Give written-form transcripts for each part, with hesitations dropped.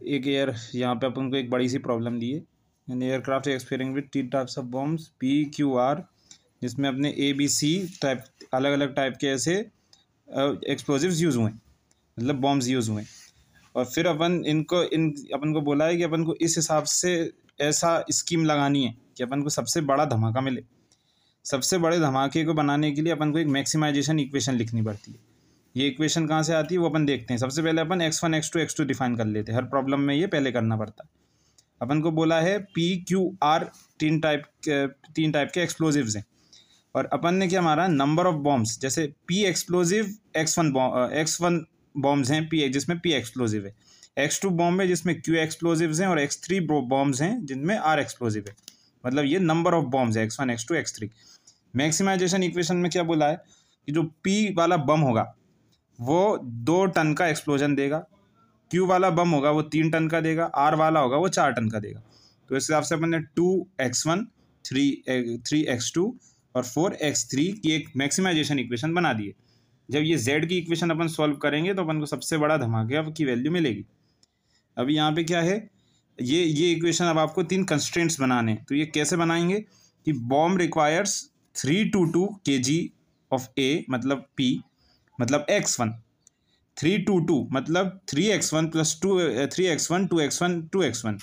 एक एयर यहाँ पे अपन को एक बड़ी सी प्रॉब्लम दी है, an aircraft experiment with 3 types of bombs PQR, जिसमें अपने ABC टाइप अलग अलग टाइप के ऐसे एक्सप्लोजिव्स यूज़ हुए, मतलब बॉम्ब्स यूज़ हुए। और फिर अपन को बोला है कि अपन को इस हिसाब से ऐसा स्कीम लगानी है कि अपन को सबसे बड़ा धमाका मिले। सबसे बड़े धमाके को बनाने के लिए अपन को एक मैक्सिमाइजेशन इक्वेशन लिखनी पड़ती है। ये इक्वेशन कहाँ से आती है वो अपन देखते हैं। सबसे पहले अपन x1 x2 x2 डिफाइन कर लेते हैं। हर प्रॉब्लम में ये पहले करना पड़ता है। अपन को बोला है PQR तीन टाइप के एक्सप्लोजिव्स हैं, और अपन ने क्या मारा, नंबर ऑफ बॉम्ब्स। जैसे P एक्सप्लोजिव X1 बॉम्ब्स हैं P, जिसमें P एक्सप्लोजिव है, X2 बॉम्ब है जिसमें Q एक्सप्लोजिव्स हैं, और X3 बॉम्ब्स हैं जिनमें R एक्सप्लोजिव है। मतलब ये नंबर ऑफ बॉम्ब्स है X1 X2 X3। Maximisation equation में क्या बोला है कि जो P वाला बम होगा वो 2 टन का एक्सप्लोजन देगा, Q वाला बम होगा वो 3 टन का देगा, R वाला होगा वो 4 टन का देगा। तो इस हिसाब से अपन ने 2x1 3x2 और 4x3 की एक मैक्सिमाइजेशन इक्वेशन बना दी है। जब ये Z की इक्वेशन अपन सॉल्व करेंगे तो अपन को सबसे बड़ा धमाके की वैल्यू मिलेगी। अभी यहाँ पे क्या है, ये इक्वेशन अब आपको 3 कंस्ट्रेंट्स बनाने हैं। तो ये कैसे बनाएंगे कि bomb requires 322 kg of A मतलब P मतलब x1, 322 मतलब 3x1 plus 3x1 2x1 2x1।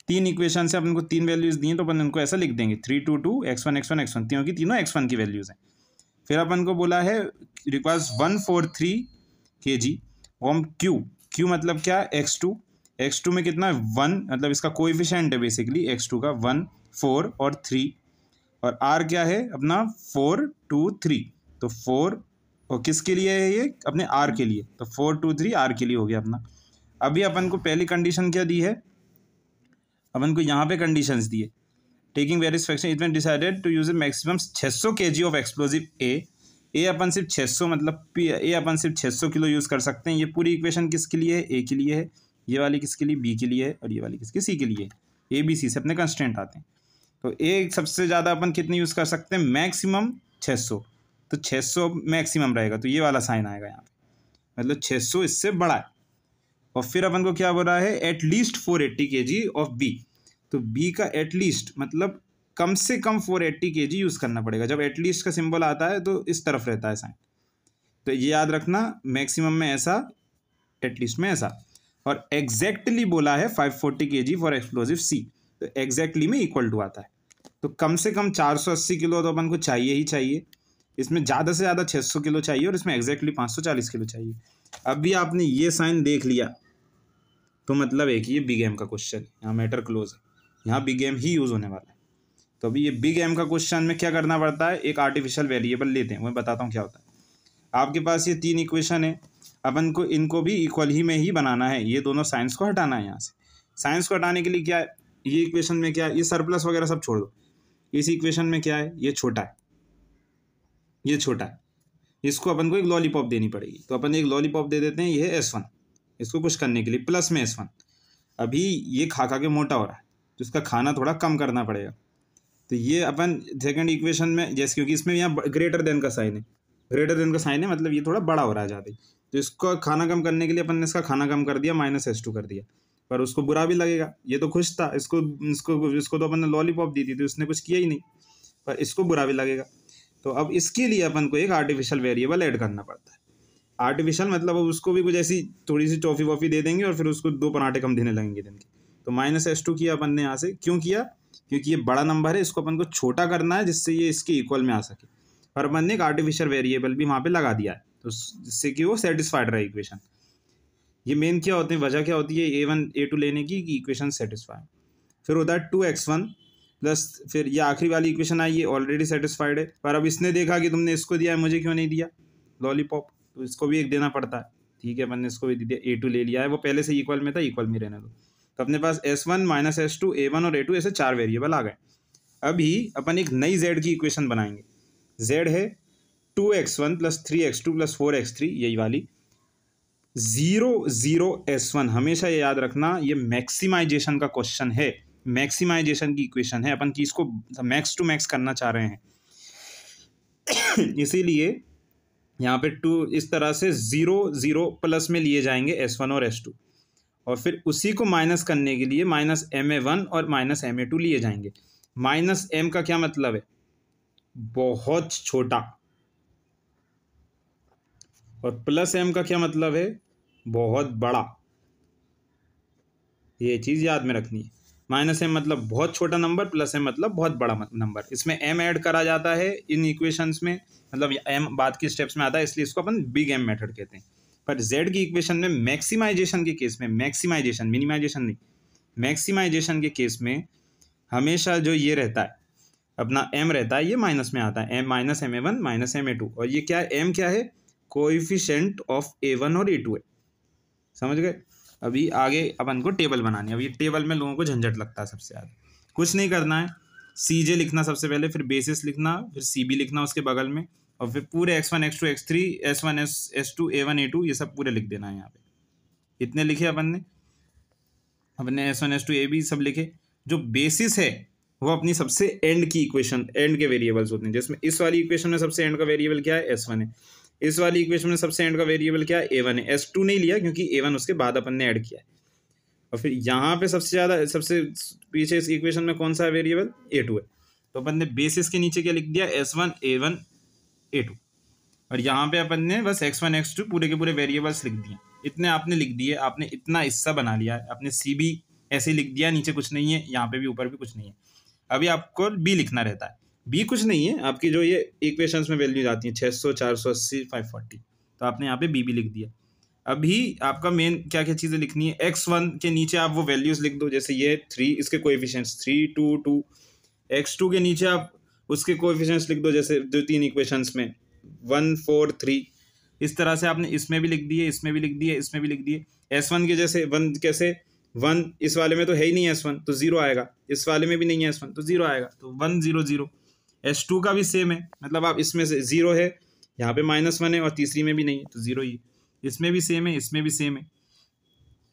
3 equation से अपन को 3 वैल्यूज़ दी हैं, तो अपन उनको ऐसा लिख देंगे 322 x1 x1 x1, तीनों की तीनों x1 की वैल्यूज़ हैं। फिर अपन को बोला है रिक्वायर्स 143 kg ऑम Q मतलब क्या, x2 में कितना है 1, मतलब इसका कोएफिशिएंट है बेसिकली x2 का 1 4 और 3, और R क्या है अपना 4 2 3, तो 4 और किसके लिए है ये, अपने R के लिए, तो 4 2 3 R के लिए हो गया अपना। अभी अपन को पहली कंडीशन क्या दी है, अपन को यहाँ पे कंडीशंस दी है, taking various fraction it been decided to use maximum 600 kg of explosive ए अपन सिर्फ 600 मतलब ए अपन सिर्फ 600 किलो यूज़ कर सकते हैं। ये पूरी इक्वेशन किसके लिए है, ए के लिए है, ये वाली किसके लिए, बी के लिए है, और ये वाली किसके, सी के लिए है। ABC से अपने कंस्टेंट आते हैं। तो ए सबसे ज़्यादा अपन कितने यूज़ कर सकते हैं, मैक्सिमम 600, तो 600 मैक्सिमम रहेगा, तो ये वाला साइन आएगा यहाँ पे, मतलब 600 इससे बड़ा है। और फिर अपन को क्या बोल रहा है, एटलीस्ट 480 kg ऑफ बी, तो बी का एटलीस्ट मतलब कम से कम 480 kg यूज़ करना पड़ेगा। जब एटलीस्ट का सिंबल आता है तो इस तरफ रहता है साइन, तो ये याद रखना, मैक्सिमम में ऐसा, एटलीस्ट में ऐसा। और एग्जैक्टली बोला है 540 kg फॉर एक्सप्लोजिव सी, तो एग्जैक्टली में इक्वल टू आता है। तो कम से कम 480 किलो तो अपन को चाहिए ही चाहिए, इसमें ज़्यादा से ज़्यादा 600 किलो चाहिए, और इसमें एग्जैक्टली 540 किलो चाहिए। अभी आपने ये साइन देख लिया तो मतलब है कि ये बिग एम का क्वेश्चन है, यहाँ मैटर क्लोज है, यहाँ बिग एम ही यूज़ होने वाला है। तो अभी ये बिग एम का क्वेश्चन में क्या करना पड़ता है, एक आर्टिफिशियल वेरिएबल लेते हैं, मैं बताता हूँ क्या होता है। आपके पास ये 3 इक्वेशन है, अपन को इनको भी इक्वल ही में ही बनाना है, ये दोनों साइंस को हटाना है यहाँ से। साइंस को हटाने के लिए क्या है, ये इक्वेशन में क्या है, ये सरप्लस वगैरह सब छोड़ दो। इस इक्वेशन में क्या है, ये छोटा है, ये छोटा है, इसको अपन को एक लॉलीपॉप देनी पड़ेगी, तो अपन एक लॉलीपॉप दे देते हैं, ये है S1, इसको कुछ करने के लिए प्लस में S1। अभी ये खा के मोटा हो रहा है, तो इसका खाना थोड़ा कम करना पड़ेगा। तो ये अपन सेकंड इक्वेशन में, जैसे क्योंकि इसमें यहाँ ग्रेटर देन का साइन है, ग्रेटर देन का साइन है मतलब ये थोड़ा बड़ा हो रहा है ज़्यादा, तो इसको खाना कम करने के लिए अपन ने इसका खाना कम कर दिया, -S2 कर दिया, पर उसको बुरा भी लगेगा, ये तो खुश था, इसको तो अपन ने लॉलीपॉप दी थी, तो उसने कुछ किया ही नहीं, पर इसको बुरा भी लगेगा। तो अब इसके लिए अपन को एक आर्टिफिशियल वेरिएबल ऐड करना पड़ता है। आर्टिफिशियल मतलब उसको भी कुछ ऐसी थोड़ी सी टॉफ़ी वॉफ़ी दे देंगे, और फिर उसको 2 पराठे कम देने लगेंगे दिन के। तो -S2 किया अपन ने यहाँ से, क्यों किया, क्योंकि ये बड़ा नंबर है, इसको अपन को छोटा करना है जिससे ये इसके इक्वल में आ सके। पर अपन ने एक आर्टिफिशियल वेरिएबल भी वहाँ पे लगा दिया है, तो जिससे कि वो सेटिस्फाइड रहे इक्वेशन। ये मेन क्या होते हैं, वजह क्या होती है A1 A2 लेने की, इक्वेशन सेटिस्फाई। फिर होता है 2x1 प्लस, फिर ये आखिरी वाली इक्वेशन आई, ये ऑलरेडी सेटिस्फाइड है, पर अब इसने देखा कि तुमने इसको दिया है, मुझे क्यों नहीं दिया लॉलीपॉप, तो इसको भी एक देना पड़ता है। ठीक है, अपन ने इसको भी दे दिया, A2 ले लिया है, वो पहले से इक्वल में था, इक्वल में रहने दो। तो अपने पास S1 -S2 A1 और A2 ऐसे 4 वेरिएबल आ गए। अभी अपन एक नई Z की इक्वेशन बनाएंगे। Z है 2x1 plus 3x2 plus 4x3, यही वाली 0 0 S1। हमेशा ये याद रखना, ये मैक्सिमाइजेशन का क्वेश्चन है, मैक्सिमाइजेशन की इक्वेशन है, अपन की इसको मैक्स टू मैक्स करना चाह रहे हैं। इसीलिए यहाँ पे 2 इस तरह से 0 0 प्लस में लिए जाएंगे S1 और S2, और फिर उसी को माइनस करने के लिए -MA1 और -MA2 लिए जाएंगे। -M का क्या मतलब है? बहुत छोटा, और +M का क्या मतलब है? बहुत बड़ा। ये चीज़ याद में रखनी है। -M मतलब बहुत छोटा नंबर, +M मतलब बहुत बड़ा नंबर। इसमें M ऐड करा जाता है इन इक्वेशंस में, मतलब M बाद की स्टेप्स में आता है, इसलिए इसको अपन बिग M मेथड कहते हैं। पर Z की इक्वेशन में मैक्सिमाइजेशन के केस में, मैक्सिमाइजेशन, मिनिमाइजेशन नहीं, मैक्सिमाइजेशन के केस में हमेशा जो ये रहता है अपना M रहता है, ये माइनस में आता है, -MA1 -MA2। और ये क्या है? M क्या है? कोएफिशिएंट ऑफ A1 और A2 है। समझ गए? अभी आगे अपन को टेबल बनानी है। अब ये टेबल में लोगों को झंझट लगता है सबसे ज़्यादा। कुछ नहीं करना है, CJ लिखना सबसे पहले, फिर बेसिस लिखना, फिर CB लिखना उसके बगल में, और फिर पूरे X1 X2 X3 S1 S2 A1 A2 ये सब पूरे लिख देना है। यहाँ पे इतने लिखे अपन ने S1 S2 AB सब लिखे। जो बेसिस है वो अपनी सबसे एंड की इक्वेशन, एंड के वेरिएबल्स होते हैं, जिसमें इस वाली इक्वेशन में सबसे एंड का वेरिएबल क्या है? S1 है। इस वाली इक्वेशन में सबसे एंड का वेरिएबल क्या है? A1 है। S2 नहीं लिया क्योंकि A1 उसके बाद अपन ने ऐड किया है। और फिर यहाँ पे सबसे ज़्यादा, सबसे पीछे इस इक्वेशन में कौन सा वेरिएबल? A2 है। तो अपन ने बेसिस के नीचे क्या लिख दिया? S1 A1 A2। और यहाँ पे अपन ने बस X1 X2 पूरे के पूरे वेरिएबल्स लिख दिए। इतने आपने लिख दिए, आपने इतना हिस्सा बना लिया है। आपने CB ऐसे लिख दिया, नीचे कुछ नहीं है, यहाँ पे भी ऊपर भी कुछ नहीं है। अभी आपको B लिखना रहता है। B कुछ नहीं है, आपकी जो ये इक्वेशंस में वैल्यूज आती हैं 600, 480, 540, तो आपने यहाँ पे B लिख दिया। अभी आपका मेन क्या क्या चीज़ें लिखनी है? X1 के नीचे आप वो वैल्यूज लिख दो, जैसे ये 3, इसके कोएफिशिएंट्स 3, 2, 2। X2 के नीचे आप उसके कोएफिशिएंट्स लिख दो, जैसे जो 3 इक्वेशंस में 1, 4, 3। इस तरह से आपने इसमें भी लिख दिए, इसमें भी लिख दिए, इसमें भी लिख दिए। S1 के जैसे 1 कैसे? 1 इस वाले में तो है ही नहीं S1, तो 0 आएगा। इस वाले में भी नहीं है S1, तो 0 आएगा, तो 1 0 0। S2 का भी सेम है, मतलब आप इसमें से 0 है, यहाँ पे -1 है, और तीसरी में भी नहीं है, तो 0 ही। इसमें भी सेम है, इसमें भी सेम है।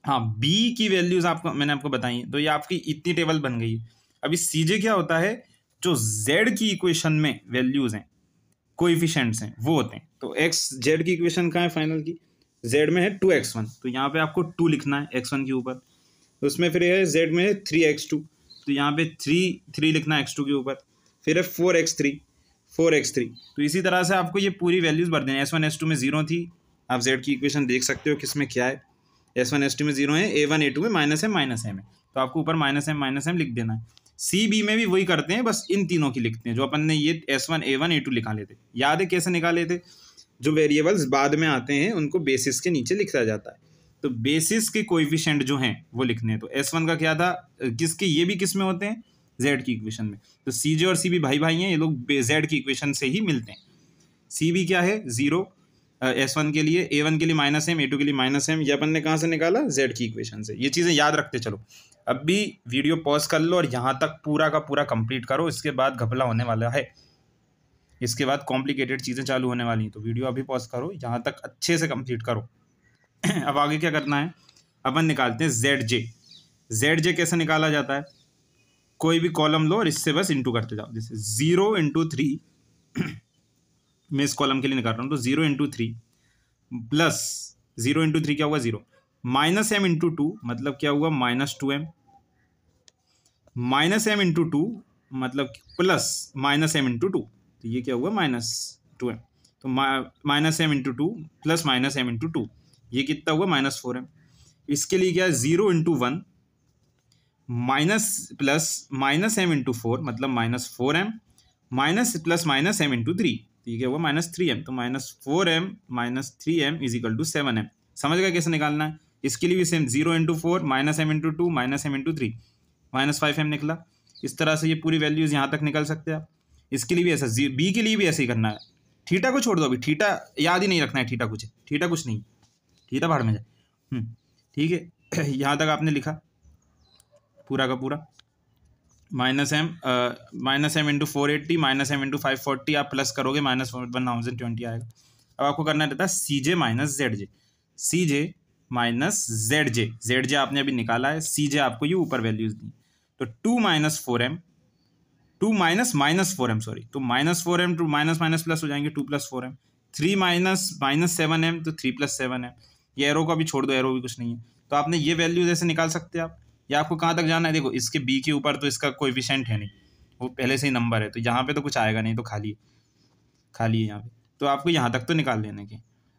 हाँ, B की वैल्यूज आपको मैंने आपको बताई है, तो ये आपकी इतनी टेबल बन गई है। अभी CJ क्या होता है? जो Z की इक्वेशन में वैल्यूज हैं, कोएफिशिएंट्स हैं, वो होते हैं। तो Z की इक्वेशन कहाँ है फाइनल की? Z में है 2x1, तो यहाँ पे आपको 2 लिखना है x1 के ऊपर। उसमें फिर है Z में है 3x2, तो यहाँ पे 3 लिखना है x2 के ऊपर। फिर है 4x3। तो इसी तरह से आपको ये पूरी वैल्यूज भर देनी है। S1 S2 में 0 थी, आप Z की इक्वेशन देख सकते हो किस में क्या है। S1 S2 में 0 है, A1 A2 में -M है, तो आपको ऊपर -M लिख देना है। CB में भी वही करते हैं, बस इन तीनों की लिखते हैं जो अपन ने ये S1 A1 A2 निकाले थे। याद है कैसे निकाले थे? जो वेरिएबल्स बाद में आते हैं उनको बेसिस के नीचे लिखा जाता है, तो बेसिस के कोएफिशिएंट जो हैं वो लिखने हैं। तो S1 का क्या था? किसके? ये भी किस में होते हैं? Z की इक्वेशन में। तो CJ और CB भाई भाई हैं, ये लोग Z की इक्वेशन से ही मिलते हैं। CB क्या है? 0 S1 के लिए, A1 के लिए -M, A2 के लिए -M। ये अपन ने कहाँ से निकाला? Z की इक्वेशन से। ये चीज़ें याद रखते चलो। अब भी वीडियो पॉज कर लो और यहाँ तक पूरा का पूरा कंप्लीट करो, इसके बाद घपला होने वाला है, इसके बाद कॉम्प्लिकेटेड चीज़ें चालू होने वाली हैं। तो वीडियो अभी पॉज करो, यहाँ तक अच्छे से कंप्लीट करो। अब आगे क्या करना है? अपन निकालते हैं ZJ कैसे निकाला जाता है? कोई भी कॉलम लो और इससे बस इंटू करते जाओ। जैसे 0 × 3 मैं इस कॉलम के लिए निकाल रहा हूँ, तो 0 × 3 प्लस 0 × 3 क्या हुआ? 0। -M × 2 मतलब क्या हुआ? -2M। -M × 2 मतलब प्लस -M × 2, तो ये क्या हुआ? -2M। तो -M × 2 प्लस -M × 2, ये कितना हुआ? -4M। इसके लिए क्या है? 0 × 1 माइनस प्लस -M × 4 मतलब -4M, माइनस प्लस -M × 3, तो ये क्या हुआ? -3M। तो -4M - 3M = 7M। समझ गए कैसे निकालना है? इसके लिए भी सेम, 0 × 4 -M × 2 -M × 3 -5M निकला। इस तरह से ये पूरी वैल्यूज यहाँ तक निकल सकते हैं आप। इसके लिए भी ऐसा, B के लिए भी ऐसे ही करना है। थीटा को छोड़ दो, अभी थीटा याद ही नहीं रखना है। थीटा कुछ नहीं, थीटा भाड़ में जाए। ठीक है, यहाँ तक आपने लिखा पूरा का पूरा। -M × 480 -M × 540 आप प्लस करोगे -1020 आएगा। अब आपको करना रहता है CJ - ZJ। CJ - ZJ, ZJ आपने अभी निकाला है, CJ आपको ये ऊपर वैल्यूज दी। तो 2 - 4M, 2 - -4M सॉरी, तो -4M, 2 माइनस प्लस हो जाएंगे, 2 + 4M। 3 - -7M, तो 3 + 7M। ये एरो का भी छोड़ दो, एरो भी कुछ नहीं है। तो आपने ये वैल्यू जैसे निकाल सकते हैं आप। या आपको कहाँ तक जाना है, देखो इसके बी के ऊपर तो इसका कोएफिशिएंट है नहीं, वो पहले से ही नंबर है, तो यहाँ पे तो कुछ आएगा नहीं, तो खाली खाली है यहाँ पे, तो आपको यहाँ तक तो निकाल लेने के।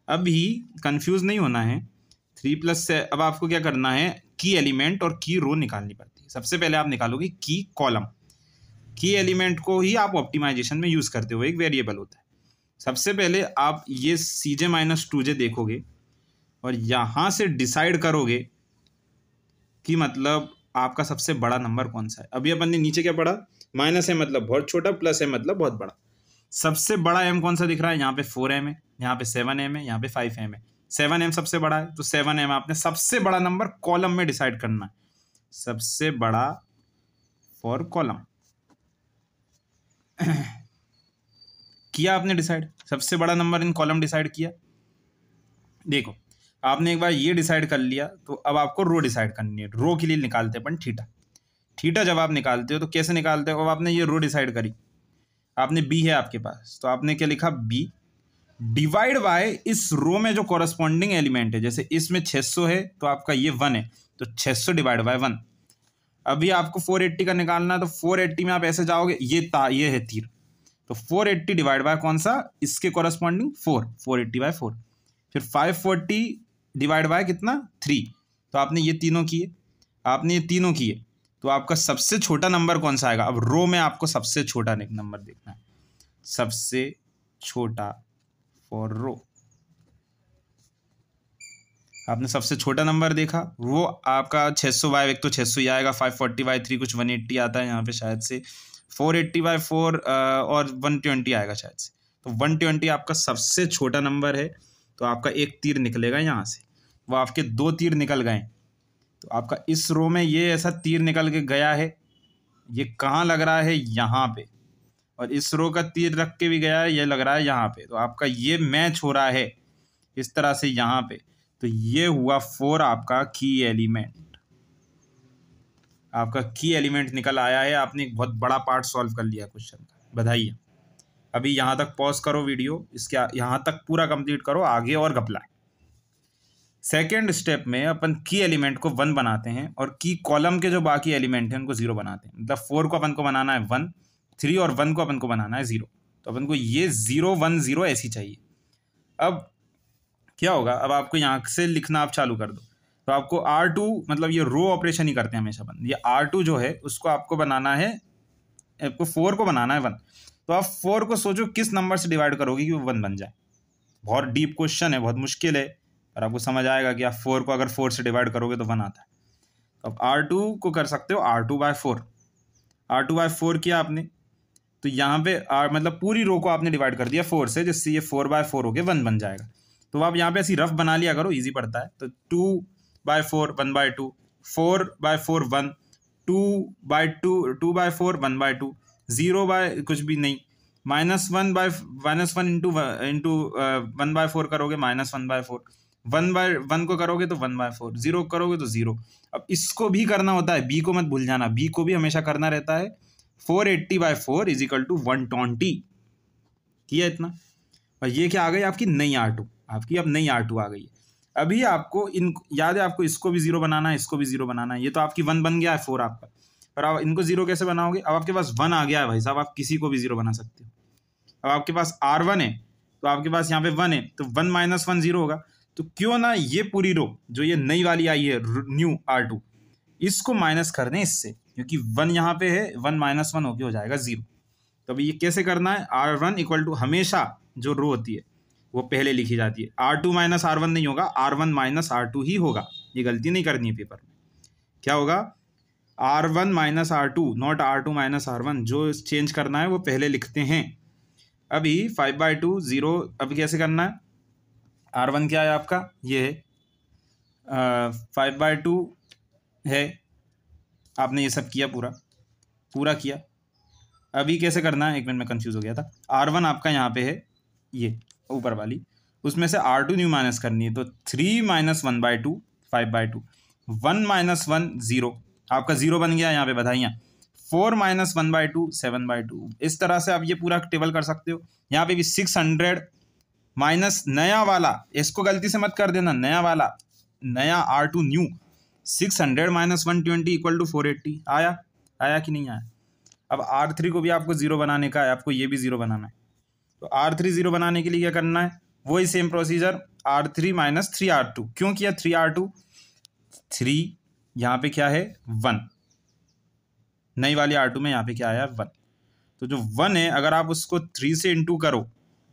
अभी कंफ्यूज नहीं होना है, 3 से अब आपको क्या करना है, की एलिमेंट और की रो निकालनी पड़ती है। सबसे पहले आप निकालोगे की कॉलम। की एलिमेंट को ही आप ऑप्टिमाइजेशन में यूज करते हो, एक वेरिएबल होता है। सबसे पहले आप ये CJ-2J देखोगे और यहाँ से डिसाइड करोगे कि मतलब आपका सबसे बड़ा नंबर कौन सा है। अभी अपन ने नीचे क्या पढ़ा, माइनस है मतलब बहुत छोटा, प्लस है मतलब बहुत बड़ा। सबसे बड़ा m कौन सा दिख रहा है, यहाँ पे 4m है, यहाँ पे 7m है, यहाँ पे 5m है। 7m सबसे बड़ा है, तो 7m आपने सबसे बड़ा नंबर कॉलम में डिसाइड करना है, सबसे बड़ा फॉर कॉलम। किया आपने डिसाइड, सबसे बड़ा नंबर इन कॉलम डिसाइड किया। देखो आपने एक बार ये डिसाइड कर लिया, तो अब आपको रो डिसाइड करनी है। रो के लिए निकालते हैं अपन थीटा। थीटा जब आप निकालते हो तो कैसे निकालते हो, अब आपने ये रो डिसाइड करी, आपने बी है आपके पास, तो आपने क्या लिखा, बी डिवाइड बाय इस रो में जो कॉरस्पॉन्डिंग एलिमेंट है। जैसे इसमें 600 है तो आपका ये 1 है, तो 600 डिवाइड बाय 1। अभी आपको 480 का निकालना है, तो 480 में आप ऐसे जाओगे, ये है तीर, तो 480 डिवाइड बाय कौन सा, इसके कॉरस्पॉन्डिंग 480 बाय 4। फिर 540 डिवाइड बाय कितना, 3। तो आपने ये तीनों किए, तो आपका सबसे छोटा नंबर कौन सा आएगा। अब रो में आपको सबसे छोटा नंबर देखना है, सबसे छोटा फॉर रो। आपने सबसे छोटा नंबर देखा, वो आपका 600 बाय, एक तो 600 ही आएगा, 540 बाय 3 कुछ 180 आता है यहाँ पे शायद से, 480 बाय 4 और 120 आएगा शायद से। तो 120 आपका सबसे छोटा नंबर है, तो आपका एक तीर निकलेगा यहाँ से, वो आपके 2 तीर निकल गए। तो आपका इस रो में ये ऐसा तीर निकल के गया है, ये कहाँ लग रहा है, यहाँ पे, और इस रो का तीर रख के भी गया है, ये लग रहा है यहाँ पे। तो आपका ये मैच हो रहा है इस तरह से यहाँ पे, तो ये हुआ 4 आपका की एलिमेंट। आपका की एलिमेंट निकल आया है, आपने एक बहुत बड़ा पार्ट सॉल्व कर लिया क्वेश्चन का, बधाई है। अभी यहाँ तक पॉज करो वीडियो, इसके यहाँ तक पूरा कंप्लीट करो, आगे और घपला। सेकेंड स्टेप में अपन की एलिमेंट को 1 बनाते हैं और की कॉलम के जो बाकी एलिमेंट हैं उनको 0 बनाते हैं। मतलब 4 को अपन को बनाना है 1, 3 और 1 को अपन को बनाना है 0। तो अपन को ये 0 1 0 ऐसी चाहिए। अब क्या होगा, अब आपको यहाँ से लिखना आप चालू कर दो, तो आपको R2 मतलब ये रो ऑपरेशन ही करते हैं हमेशा अपन, ये R2 जो है उसको आपको बनाना है, आपको 4 को बनाना है 1। तो आप 4 को सोचो किस नंबर से डिवाइड करोगे कि वो 1 बन जाए। बहुत डीप क्वेश्चन है, बहुत मुश्किल है, और आपको समझ आएगा कि आप 4 को अगर 4 से डिवाइड करोगे तो 1 आता है। तो अब R2 को कर सकते हो R2 बाय 4। R2 बाय 4 किया आपने, तो यहाँ पे मतलब पूरी रो को आपने डिवाइड कर दिया 4 से, जिससे ये 4 बाय 4 हो गया 1 बन जाएगा। तो आप यहाँ पे ऐसी रफ बना लिया करो, इजी पड़ता है। तो 2 by 4 1 by 2, 4 by 4 1, 2 by 2 2 by 4 1 by 2, 0 by कुछ भी नहीं, -1 इंटू 1 बाय 4 करोगे -1 बाय 4, 1 बाय 1 को करोगे तो 1 बाय 4, 0 करोगे तो 0। अब इसको भी करना होता है, बी को मत भूल जाना, बी को भी हमेशा करना रहता है। 480 बाय 4 इज इक्वल टू 120 किया इतना, और ये क्या आ गई आपकी नई R2, आपकी अब नई R2 आ गई है। अभी आपको याद है, आपको इसको भी 0 बनाना है, इसको भी 0 बनाना है। ये तो आपकी 1 बन गया है 4 आपका, पर आप इनको 0 कैसे बनाओगे। अब आपके पास 1 आ गया है भाई साहब, आप किसी को भी 0 बना सकते हो। अब आपके पास R1 है, तो आपके पास यहाँ पे 1 है, तो 1 - 1 0 होगा। तो क्यों ना ये पूरी रो जो ये नई वाली आई है न्यू R2, इसको माइनस कर दें इससे, क्योंकि 1 यहाँ पे है, 1 - 1 होके हो जाएगा 0। तो अभी ये कैसे करना है, R1 इक्वल टू हमेशा जो रो होती है वो पहले लिखी जाती है, R2 - R1 नहीं होगा, R1 - R2 ही होगा। ये गलती नहीं करनी है पेपर में। क्या होगा, R1 - R2, not R2 - R1। जो चेंज करना है वो पहले लिखते हैं। अभी 5/2 0, अभी कैसे करना है, R1 क्या है आपका, ये है 5/2 है, आपने ये सब किया, पूरा किया। अभी कैसे करना है, एक मिनट में कंफ्यूज हो गया था। R1 आपका यहाँ पे है, ये ऊपर वाली, उसमें से R2 न्यू माइनस करनी है, तो 3 - 1/2 5/2, 1 - 1 0, आपका 0 बन गया यहाँ पे, बधाइयाँ। 4 - 1/2 7/2। इस तरह से आप ये पूरा टेबल कर सकते हो। यहाँ पे भी 600 माइनस नया वाला, इसको गलती से मत कर देना, नया वाला, नया R2 new 600 minus 120 equal to 480। आया कि नहीं आया? अब R3 को भी आपको ज़ीरो बनाने का है, आपको ये भी ज़ीरो बनाना है। तो R3 ज़ीरो बनाने के लिए क्या करना है? वही same procedure, R3 minus 3R2। क्यों किया 3R2? 3 यहाँ पे क्या है 1, नई वाली R2 में यहाँ पे क्या आया 1। तो जो 1 है अगर आप उसको 3 से इंटू करो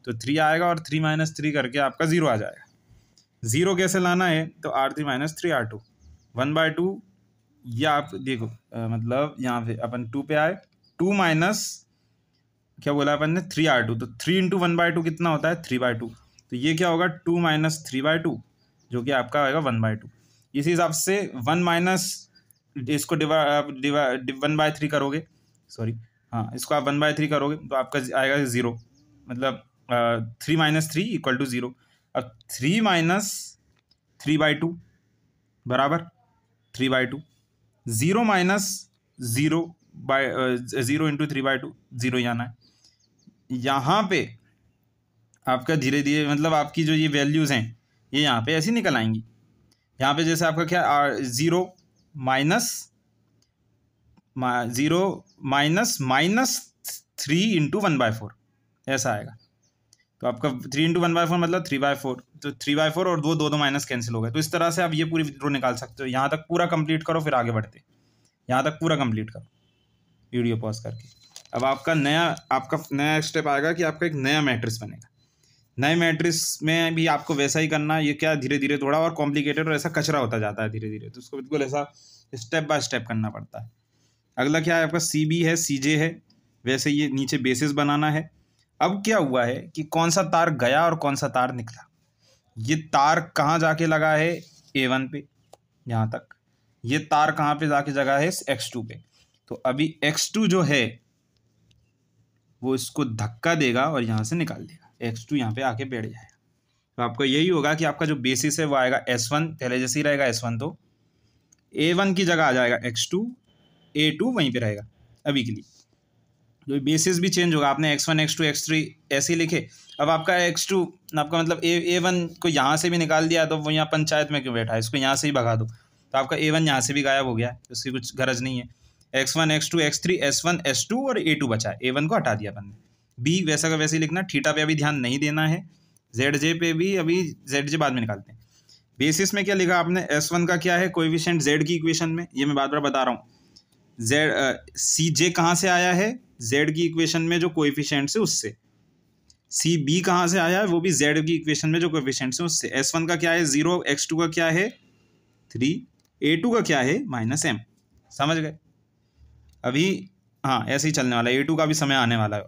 तो 3 आएगा और 3 माइनस 3 करके आपका 0 आ जाएगा। 0 कैसे लाना है? तो R3 माइनस 3R2 1/2। या आप देखो मतलब यहाँ पे अपन 2 पे आए, 2 माइनस क्या बोला अपन ने 3R2, तो 3 इंटू 1/2 कितना होता है 3/2। तो ये क्या होगा 2 माइनस 3/2 जो कि आपका आएगा 1/2। इसी हिसाब से 1 माइनस इसको 1/3 करोगे, सॉरी हाँ इसको आप 1/3 करोगे तो आपका आएगा 0, मतलब 3 माइनस 3 इक्वल टू 0। अब 3 माइनस 3/2 बराबर 3/2, 0 माइनस 0 इंटू 3/2 0 ही आना है। यहाँ पे आपका धीरे धीरे मतलब आपकी जो ये वैल्यूज़ हैं ये यहाँ पे ऐसी निकल आएंगी। यहाँ पे जैसे आपका क्या 0 माइनस 3 इंटू 1/4 ऐसा आएगा। तो आपका 3 इंटू 1/4 मतलब 3/4, तो 3/4 और दो दो माइनस कैंसिल हो गए। तो इस तरह से आप ये पूरी रो निकाल सकते हो। यहाँ तक पूरा कंप्लीट करो फिर आगे बढ़ते, यहाँ तक पूरा कंप्लीट करो वीडियो पॉज करके। अब आपका नया स्टेप आएगा कि आपका एक नया मैट्रिक्स बनेगा। नए मैट्रिक्स में भी आपको वैसा ही करना है। ये क्या धीरे धीरे थोड़ा और कॉम्प्लिकेटेड और ऐसा कचरा होता जाता है धीरे धीरे, तो उसको बिल्कुल ऐसा स्टेप बाय स्टेप करना पड़ता है। अगला क्या है आपका CB है CJ है, वैसे ये नीचे बेसिस बनाना है। अब क्या हुआ है कि कौन सा तार गया और कौन सा तार निकला। ये तार कहाँ जाके लगा है A1 पे, यहाँ तक। ये तार कहाँ पे जाके जगह है X2 पे। तो अभी X2 जो है वो इसको धक्का देगा और यहाँ से निकाल देगा, X2 यहाँ पे आके बैठ जाएगा। तो आपको यही होगा कि आपका जो बेसिस है वो आएगा S1, पहले जैसे ही रहेगा S1, तो A1 की जगह आ जाएगा X2, A2 वहीं पे रहेगा अभी के लिए। तो बेसिस भी चेंज होगा, आपने X1 X2 X3 ऐसे ही लिखे। अब आपका X2 आपका मतलब A1 को यहाँ से भी निकाल दिया तो वो यहाँ पंचायत में क्यों बैठा है, इसको यहाँ से ही भगा दो। तो आपका A1 यहाँ से भी गायब हो गया, उसकी कुछ गरज नहीं है। X1 X2 X3 S1 S2 और A2 बचा है, A1 को हटा दिया अपन ने। B वैसा का वैसे ही लिखना, थीटा पे अभी ध्यान नहीं देना है, ZJ पे भी अभी ZJ बाद में निकालते हैं। बेसिस में क्या लिखा आपने, S1 का क्या है कोएफिशिएंट Z की इक्वेशन में, ये मैं बार बार बता रहा हूँ। CJ कहाँ से आया है Z की इक्वेशन में जो कोएफिशिएंट से उससे। CB कहाँ से आया है वो भी Z की इक्वेशन में जो कोएफिशिएंट से उससे। S1 का क्या है 0, X2 का क्या है 3, A2 का क्या है -m। समझ गए अभी? हाँ ऐसे ही चलने वाला है, A2 का भी समय आने वाला है।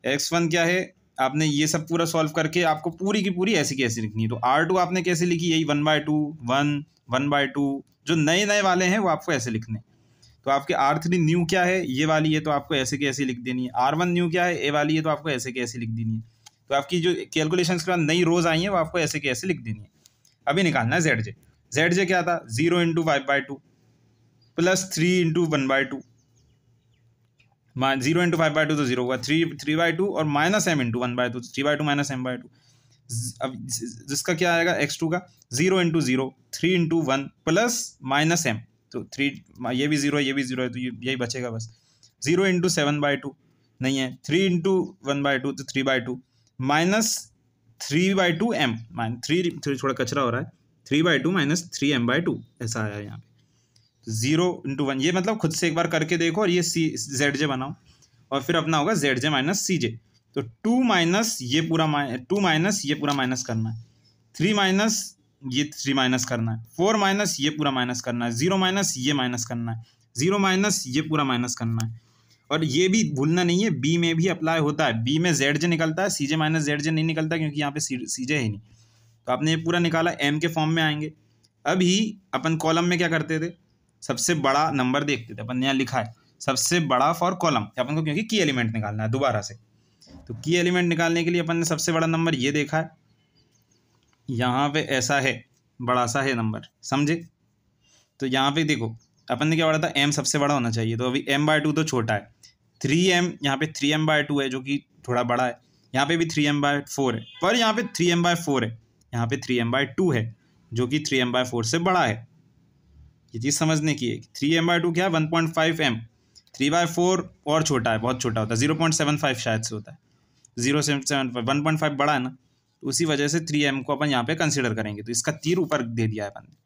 X1 क्या है, आपने ये सब पूरा सॉल्व करके आपको पूरी की पूरी ऐसी कैसी लिखनी है। तो R2 आपने कैसे लिखी, यही 1/2 1 1/2, जो नए नए वाले हैं वो आपको ऐसे लिखने। तो आपके R3 न्यू क्या है, ये वाली है, तो आपको ऐसे की ऐसे लिख देनी है। R1 न्यू क्या है, ए वाली है, तो आपको ऐसे की ऐसे लिख देनी है। तो आपकी जो कैलकुलेशन के बाद नई रोज आई है वो आपको ऐसे की ऐसे लिख देनी है। अभी निकालना है ZJ क्या था 0 इंटू 5/2 प्लस 3 इंटू 1/2, 0 इंटू 5/2 तो 0 हुआ, 3/2 और -m इंटू 1/2, 3/2 माइनस m/2। अब जिसका क्या आएगा X2 का 0 इंटू 0 3 इंटू 1 प्लस -m, तो 3 ये भी 0 है ये भी 0 है, तो यही बचेगा बस। 0 इंटू 7/2 नहीं है, 3 इंटू 1/2 तो 3/2 माइनस 3/2 m, 3 थोड़ा कचरा हो रहा है, 3/2 माइनस 3m/2 ऐसा आया यहाँ पे। 0 इंटू 1 ये मतलब खुद से एक बार करके देखो और ये ZJ बनाओ और फिर अपना होगा ZJ माइनस CJ। तो 2 माइनस ये पूरा 2 माइनस ये पूरा माइनस करना है, 3 माइनस ये 3 माइनस करना है, 4 माइनस ये पूरा माइनस करना है, 0 माइनस ये माइनस करना है, 0 माइनस ये पूरा माइनस करना है। और ये भी भूलना नहीं है, B में भी अप्लाई होता है। B में ZJ निकलता है, CJ माइनस ZJ नहीं निकलता क्योंकि यहाँ पे CJ है नहीं। तो आपने ये पूरा निकाला, M के फॉर्म में आएंगे। अभी अपन कॉलम में क्या करते थे, सबसे बड़ा नंबर देखते थे। अपन ने यहाँ लिखा है सबसे बड़ा फॉर कॉलम, अपन को क्योंकि की एलिमेंट निकालना है दोबारा से। तो की एलिमेंट निकालने के लिए अपन ने सबसे बड़ा नंबर ये देखा है, यहाँ पे ऐसा है बड़ा सा है नंबर, समझे? तो यहाँ पे देखो अपन ने क्या पढ़ा था, m सबसे बड़ा होना चाहिए। तो अभी m/2 तो छोटा है, 3m यहाँ पे 3m/2 है जो कि थोड़ा बड़ा है, यहाँ पे भी 3m/4 है, पर यहाँ पे 3m/4 है, यहाँ पे 3m/2 है जो कि 3m/4 से बड़ा है। ये चीज़ समझने की है। 3m/2 क्या है, 1.5m। 3/4 और छोटा है, बहुत छोटा होता है, 0.75 शायद से होता है, 0.75, 1.5 बड़ा है ना, तो उसी वजह से 3m को अपन यहाँ पे कंसिडर करेंगे। तो इसका तीर ऊपर दे दिया है अपन ने।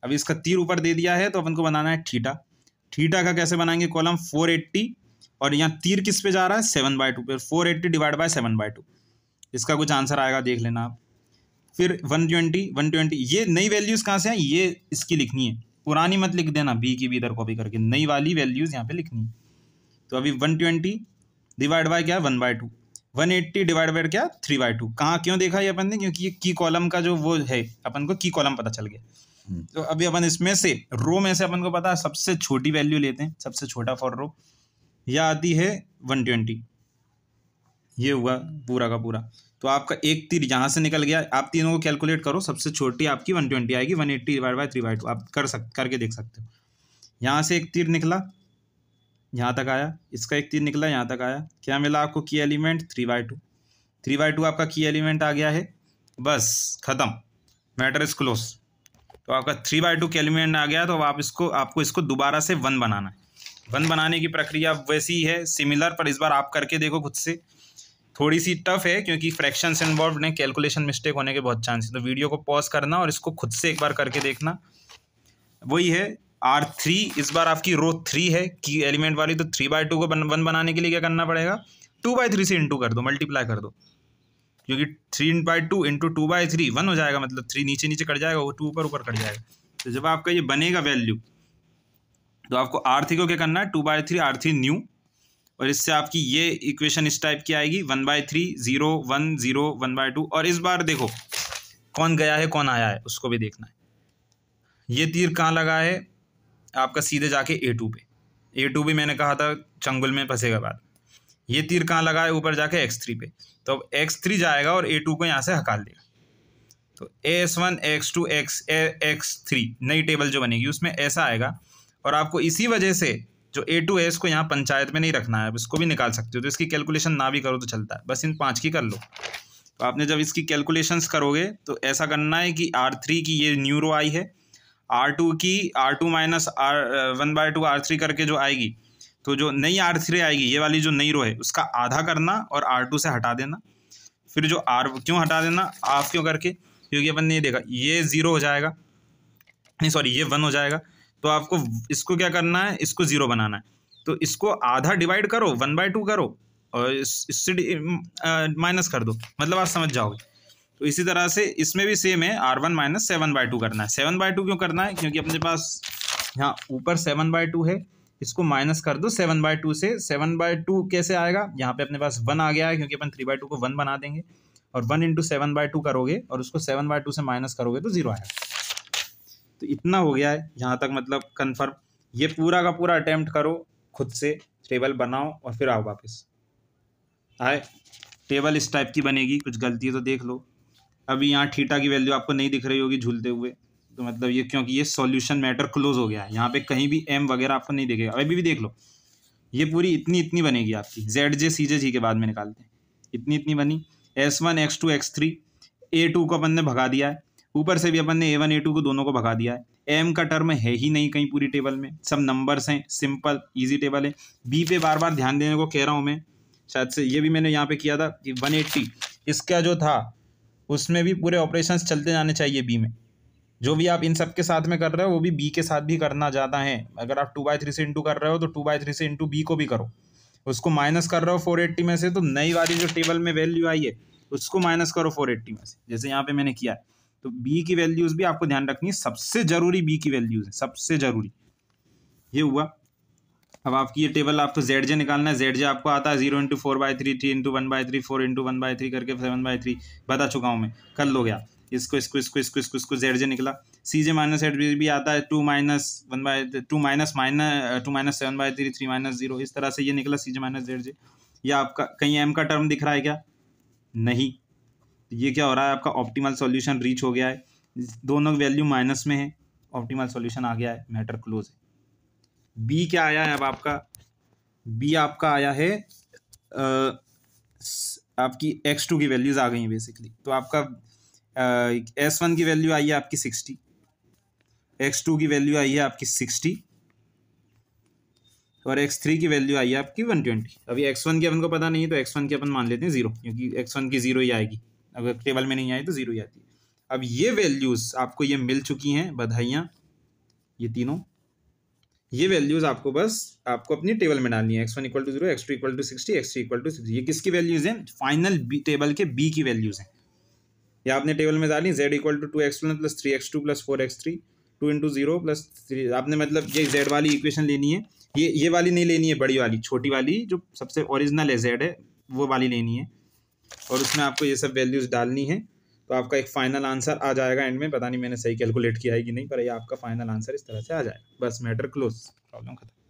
अब इसका तीर ऊपर दे दिया है तो अपन को बनाना है थीटा। थीटा का कैसे बनाएंगे, कॉलम 480 और यहाँ तीर किस पे जा रहा है, 7/2 पे, 480 डिवाइड बाय 7/2। इसका कुछ आंसर आएगा, देख लेना आप। फिर 120 ये नई वैल्यूज़ कहाँ से हैं, ये इसकी लिखनी है, पुरानी मत लिख देना, बी की भी इधर कॉपी करके, नई वाली वैल्यूज़ यहाँ पे लिखनी है। तो अभी 120 डिवाइड बाय क्या है, 1/2। 180 डिवाइड बाय क्या, 3/2। कहाँ क्यों देखा ये अपन ने, क्योंकि ये की कॉलम का जो वो है, अपन को की कॉलम पता चल गया। तो अभी अपन इसमें से रो में से अपन को पता है सबसे छोटी वैल्यू लेते हैं, सबसे छोटा फॉर रो, यह आती है 120। ये हुआ पूरा का पूरा। तो आपका एक तीर यहाँ से निकल गया, आप तीनों को कैलकुलेट करो, सबसे छोटी आपकी 120 आएगी, 180 डिवाइड बाय 3/2 आप करके देख सकते हो। यहाँ से एक तीर निकला, यहाँ तक आया, इसका एक तीर निकला, यहाँ तक आया, क्या मिला आपको की एलिमेंट, 3/2। 3/2 आपका की एलिमेंट आ गया है, बस खत्म, मैटर इज क्लोज। तो आपका 3/2 की एलिमेंट आ गया, तो अब आपको इसको दोबारा से 1 बनाना है। 1 बनाने की प्रक्रिया वैसी ही है, सिमिलर, पर इस बार आप करके देखो खुद से। थोड़ी सी टफ है क्योंकि फ्रैक्शंस इन्वॉल्व हैं, कैलकुलेशन मिस्टेक होने के बहुत चांस है, तो वीडियो को पॉज करना और इसको खुद से एक बार करके देखना। वही है R3, इस बार आपकी रो 3 है की एलिमेंट वाली, तो 3/2 को 1 बनाने के लिए क्या करना पड़ेगा, 2/3 से इंटू कर दो, मल्टीप्लाई कर दो, क्योंकि 3/2 इंटू 2/3 1 हो जाएगा, मतलब 3 नीचे नीचे कट जाएगा, वो 2 ऊपर ऊपर कट जाएगा। तो जब आपका ये बनेगा वैल्यू, तो आपको R3 को क्या करना है, 2/3 R3 न्यू, और इससे आपकी ये इक्वेशन इस टाइप की आएगी, 1/3 0 1 0 1/2। और इस बार देखो कौन गया है कौन आया है, उसको भी देखना है। ये तीर कहाँ लगा है आपका, सीधे जाके A2 पे, A2 भी मैंने कहा था चंगुल में फंसेगा बाद। ये तीर कहाँ लगा है, ऊपर जाके X3 पे, तो अब X3 जाएगा और A2 को यहाँ से हकाल देगा, तो AS1 X2 X3 नई टेबल जो बनेगी उसमें ऐसा आएगा। और आपको इसी वजह से जो A2 है इसको यहाँ पंचायत में नहीं रखना है, अब इसको भी निकाल सकते हो, तो इसकी कैलकुलेशन ना भी करो तो चलता है, बस इन 5 की कर लो। तो आपने जब इसकी कैलकुलेशंस करोगे तो ऐसा करना है कि R3 की ये न्यू रो आई है, R2 की R2 माइनस 1/2 R3 करके जो आएगी, तो जो नई R3 आएगी, ये वाली जो नई रो है, उसका आधा करना और R2 से हटा देना। फिर जो क्यों हटा देना, हाफ क्यों करके, क्योंकि अपन ने ये देखा ये 0 हो जाएगा, नहीं सॉरी ये 1 हो जाएगा, तो आपको इसको क्या करना है, इसको 0 बनाना है, तो इसको आधा डिवाइड करो, 1/2 करो और इससे माइनस कर दो, मतलब आप समझ जाओगे। तो इसी तरह से इसमें भी सेम है, R1 माइनस 7/2 करना है। 7/2 क्यों करना है, क्योंकि अपने पास यहाँ ऊपर 7/2 है, इसको माइनस कर दो 7/2 से। 7/2 कैसे आएगा, यहाँ पे अपने पास 1 आ गया है, क्योंकि अपन 3/2 को 1 बना देंगे, और 1 इंटू 7/2 करोगे और उसको 7/2 से माइनस करोगे तो 0 आएगा। तो इतना हो गया है यहाँ तक, मतलब कन्फर्म। ये पूरा का पूरा अटेम्प्ट करो खुद से, टेबल बनाओ और फिर आओ वापस। आए टेबल इस टाइप की बनेगी, कुछ गलती है तो देख लो। अभी यहाँ थीटा की वैल्यू आपको नहीं दिख रही होगी झूलते हुए, तो मतलब ये क्योंकि ये सॉल्यूशन मैटर क्लोज हो गया है, यहाँ पे कहीं भी एम वगैरह आपको नहीं दिखेगा। अभी भी देख लो, ये पूरी इतनी बनेगी आपकी, ZJ CJ G के बाद में निकालते हैं, इतनी बनी। S1 X2 X3 A2 को अपन ने भगा दिया है, ऊपर से भी अपन ने A1 A2 को दोनों को भगा दिया है। एम का टर्म है ही नहीं कहीं पूरी टेबल में, सब नंबर्स हैं, सिंपल ईजी टेबल है। बी पे बार बार ध्यान देने को कह रहा हूँ मैं, शायद से ये भी मैंने यहाँ पे किया था कि 180 इसका जो था उसमें भी पूरे ऑपरेशंस चलते जाने चाहिए बी में। जो भी आप इन सब के साथ में कर रहे हो वो भी बी के साथ भी करना ज़्यादा है। अगर आप 2/3 से इंटू कर रहे हो तो 2/3 से इंटू बी को भी करो, उसको माइनस कर रहे हो 480 में से, तो नई वाली जो टेबल में वैल्यू आई है उसको माइनस करो 480 में से, जैसे यहाँ पे मैंने किया है। तो बी की वैल्यूज़ भी आपको ध्यान रखनी है, सबसे ज़रूरी बी की वैल्यूज़ है, सबसे ज़रूरी। ये हुआ। अब आपकी ये टेबल आपको ZJ निकालना है। ZJ आपको आता है 0 इंटू 4/3 3 इंटू 1/3 4 इंटू 1/3 करके 7/3 बता चुका हूँ मैं, कर लो गया। इसको ZJ निकला। CJ माइनस ZB भी आता है 2 माइनस 7/3 3 माइनस 0, इस तरह से ये निकला CJ माइनस ZJ। या आपका कहीं M का टर्म दिख रहा है क्या, नहीं। ये क्या हो रहा है, आपका ऑप्टिमल सॉल्यूशन रीच हो गया है, दोनों वैल्यू माइनस में है, ऑप्टिमल सॉल्यूशन आ गया है, मैटर क्लोज है। बी क्या आया है अब आपका, बी आपका आया है आपकी X2 की वैल्यूज आ गई हैं बेसिकली। तो आपका S1 की वैल्यू आई है आपकी 60, x2 की वैल्यू आई है आपकी 60 और x3 की वैल्यू आई है आपकी 120। अभी x1 की अपन को पता नहीं है तो x1 की अपन मान लेते हैं 0, क्योंकि x1 की 0 ही आएगी, अगर टेबल में नहीं आई तो 0 ही आती है। अब ये वैल्यूज़ आपको ये मिल चुकी हैं, बधाइयाँ, ये तीनों ये वैल्यूज़ आपको बस आपको अपनी टेबल में डालनी है। x1 = 0, x2 = 60, x3 = 60। ये किसकी वैल्यूज़ हैं? फाइनल टेबल के b की वैल्यूज़ हैं। ये आपने टेबल में डाली, z = 2x1 + 3x2 + 4x3, 2 × 0 + 3। आपने मतलब ये z वाली इक्वेशन लेनी है, ये वाली नहीं लेनी है, बड़ी वाली, छोटी वाली जो सबसे ओरिजिनल है z है, वो वाली लेनी है और उसमें आपको ये सब वैल्यूज़ डालनी है। तो आपका एक फाइनल आंसर आ जाएगा एंड में। पता नहीं मैंने सही कैलकुलेट किया है कि नहीं, पर ये आपका फाइनल आंसर इस तरह से आ जाएगा। बस मैटर क्लोज, प्रॉब्लम खत्म।